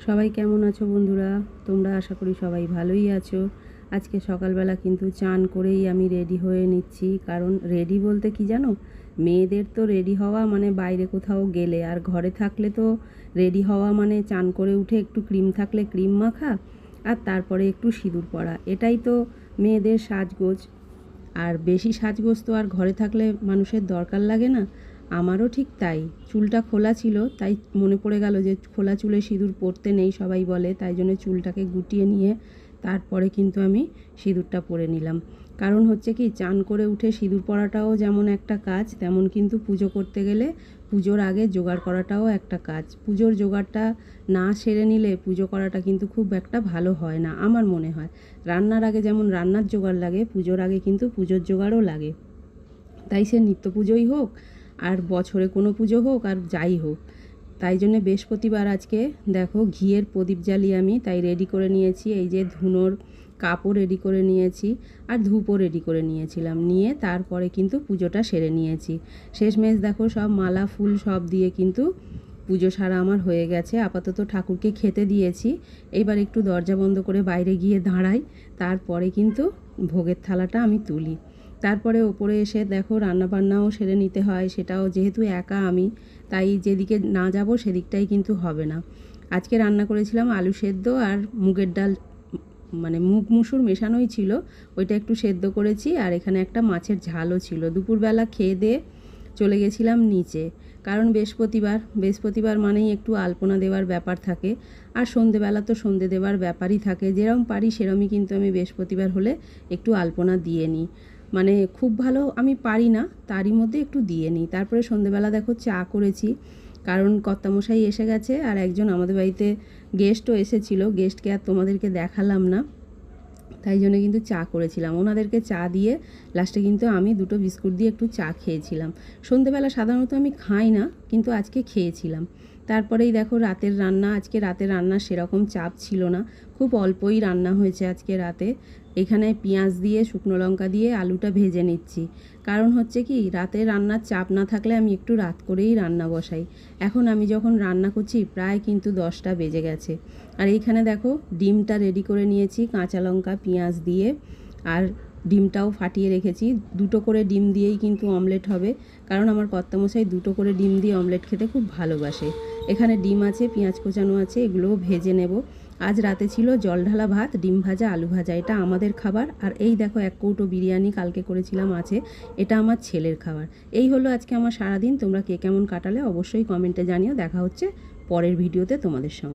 সবাই কেমন আছো বন্ধুরা? তোমরা আশা করি সবাই ভালোই আছো। আজকে সকালবেলা কিন্তু চান করেই আমি রেডি হয়ে নিচ্ছি। কারণ রেডি বলতে কি জানো, মেয়েদের তো রেডি হওয়া মানে বাইরে কোথাও গেলে, আর ঘরে থাকলে তো রেডি হওয়া মানে চান করে উঠে একটু ক্রিম থাকলে ক্রিম মাখা, আর তারপরে একটু সিঁদুর পরা, এটাই তো মেয়েদের সাজগোজ। আর বেশি সাজগোজ তো আর ঘরে থাকলে মানুষের দরকার লাগে না। আমারও ঠিক তাই। চুলটা খোলা ছিল, তাই মনে পড়ে গেল যে খোলা চুলে সিঁদুর পরতে নেই সবাই বলে, তাই জন্য চুলটাকে গুটিয়ে নিয়ে তারপরে কিন্তু আমি সিঁদুরটা পরে নিলাম। কারণ হচ্ছে কি, চান করে উঠে সিঁদুর পরাটাও যেমন একটা কাজ, তেমন কিন্তু পুজো করতে গেলে পুজোর আগে জোগাড় করাটাও একটা কাজ। পুজোর জোগাড়টা না সেরে নিলে পুজো করাটা কিন্তু খুব একটা ভালো হয় না আমার মনে হয়। রান্নার আগে যেমন রান্নার জোগাড় লাগে, পুজোর আগে কিন্তু পুজোর জোগাড়ও লাগে। তাই সে নিত্য পুজোই হোক, আর বছরে কোনো পুজো হোক, আর যাই হোক। তাই জন্য বৃহস্পতিবার আজকে দেখো ঘিয়ের প্রদীপ জ্বালিয়ে আমি তাই রেডি করে নিয়েছি। এই যে ধুনোর কাপও রেডি করে নিয়েছি, আর ধূপও রেডি করে নিয়েছিলাম, নিয়ে তারপরে কিন্তু পুজোটা সেরে নিয়েছি। শেষমেশ দেখো সব মালা ফুল সব দিয়ে কিন্তু পুজো সারা আমার হয়ে গেছে। আপাতত ঠাকুরকে খেতে দিয়েছি, এইবার একটু দরজা বন্ধ করে বাইরে গিয়ে দাঁড়াই, তারপরে কিন্তু ভোগের থালাটা আমি তুলি। তারপরে ওপরে এসে দেখো রান্নাবান্নাও সেরে নিতে হয়, সেটাও যেহেতু একা আমি, তাই যেদিকে না যাব সেদিকটাই কিন্তু হবে না। আজকে রান্না করেছিলাম আলু সেদ্ধ আর মুগের ডাল, মানে মুগ মুসুর মেশানোই ছিল, ওইটা একটু সেদ্ধ করেছি, আর এখানে একটা মাছের ঝালও ছিল। দুপুরবেলা খেয়ে দিয়ে চলে গেছিলাম নিচে, কারণ বৃহস্পতিবার মানেই একটু আলপনা দেওয়ার ব্যাপার থাকে, আর সন্ধেবেলা তো সন্ধে দেওয়ার ব্যাপারই থাকে। যেরকম পারি সেরমই কিন্তু আমি বৃহস্পতিবার হলে একটু আলপনা দিয়ে নিই। মানে খুব ভালো আমি পারি না, তারই মধ্যে একটু দিয়ে নিই। তারপরে সন্ধেবেলা দেখো চা করেছি, কারণ কর্তামশাই এসে গেছে, আর একজন আমাদের বাড়িতে গেস্টও এসেছিলো। গেস্টকে আর তোমাদেরকে দেখালাম না, তাই জন্য কিন্তু চা করেছিলাম। ওনাদেরকে চা দিয়ে লাস্টে কিন্তু আমি দুটো বিস্কুট দিয়ে একটু চা খেয়েছিলাম। সন্ধেবেলা সাধারণত আমি খাই না, কিন্তু আজকে খেয়েছিলাম। তারপরেই দেখো রাতের রান্না। আজকে রাতের রান্না সেরকম চাপ ছিল না, খুব অল্পই রান্না হয়েছে আজকে রাতে। এখানে পেঁয়াজ দিয়ে শুকনো লঙ্কা দিয়ে আলুটা ভেজে নিচ্ছি। কারণ হচ্ছে কি, রাতে রান্নার চাপ না থাকলে আমি একটু রাত করেই রান্না বসাই। এখন আমি যখন রান্না করছি প্রায় কিন্তু 10টা বেজে গেছে। আর এইখানে দেখো ডিমটা রেডি করে নিয়েছি, কাঁচা লঙ্কা পেঁয়াজ দিয়ে, আর ডিমটাও ফাটিয়ে রেখেছি। দুটো করে ডিম দিয়েই কিন্তু অমলেট হবে, কারণ আমার কর্তামশাই দুটো করে ডিম দিয়ে অমলেট খেতে খুব ভালোবাসে। এখানে ডিম আছে, পেঁয়াজ কোচানো আছে, এগুলোও ভেজে নেব। আজ রাতে ছিল জল ঢালা ভাত, ডিম ভাজা, আলু ভাজা, এটা আমাদের খাবার। আর এই দেখো 1 কৌটো বিরিয়ানি কালকে করেছিলাম আছে, এটা আমার ছেলের খাবার। এই হলো আজকে আমার সারাদিন। তোমরা কে কেমন কাটালে অবশ্যই কমেন্টে জানিও। দেখা হচ্ছে পরের ভিডিওতে তোমাদের সঙ্গে।